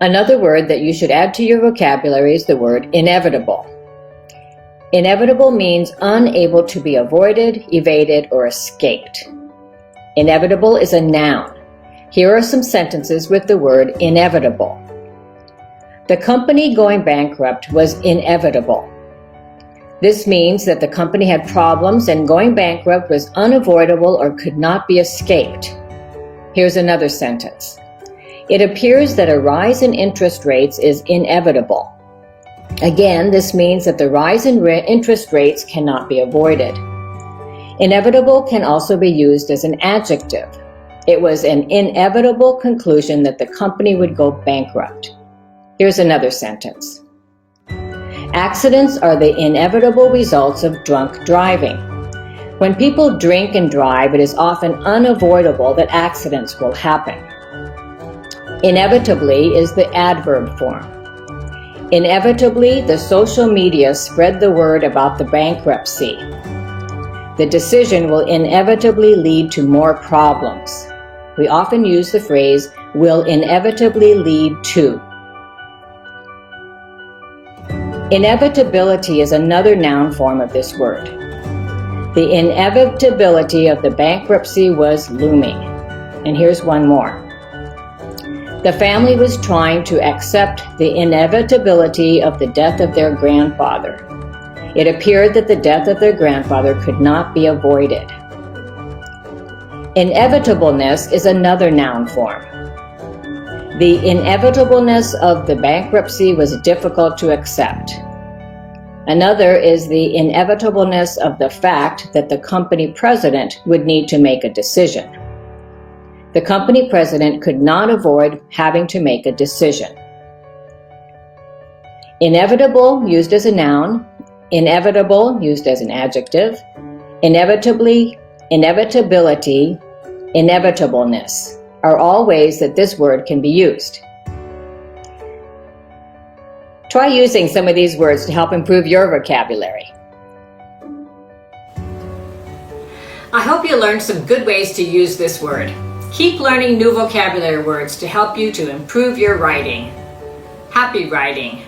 Another word that you should add to your vocabulary is the word inevitable. Inevitable means unable to be avoided, evaded, or escaped. Inevitable is a noun. Here are some sentences with the word inevitable. The company going bankrupt was inevitable. This means that the company had problems and going bankrupt was unavoidable or could not be escaped. Here's another sentence. It appears that a rise in interest rates is inevitable. Again, this means that the rise in interest rates cannot be avoided. Inevitable can also be used as an adjective. It was an inevitable conclusion that the company would go bankrupt. Here's another sentence. Accidents are the inevitable results of drunk driving. When people drink and drive, it is often unavoidable that accidents will happen. Inevitably is the adverb form. Inevitably, the social media spread the word about the bankruptcy. The decision will inevitably lead to more problems. We often use the phrase, will inevitably lead to. Inevitability is another noun form of this word. The inevitability of the bankruptcy was looming. And here's one more. The family was trying to accept the inevitability of the death of their grandfather. It appeared that the death of their grandfather could not be avoided. Inevitableness is another noun form. The inevitableness of the bankruptcy was difficult to accept. Another is the inevitableness of the fact that the company president would need to make a decision. The company president could not avoid having to make a decision. Inevitable used as a noun, inevitable used as an adjective, inevitably, inevitability, inevitableness are all ways that this word can be used. Try using some of these words to help improve your vocabulary. I hope you learned some good ways to use this word. Keep learning new vocabulary words to help you to improve your writing. Happy writing!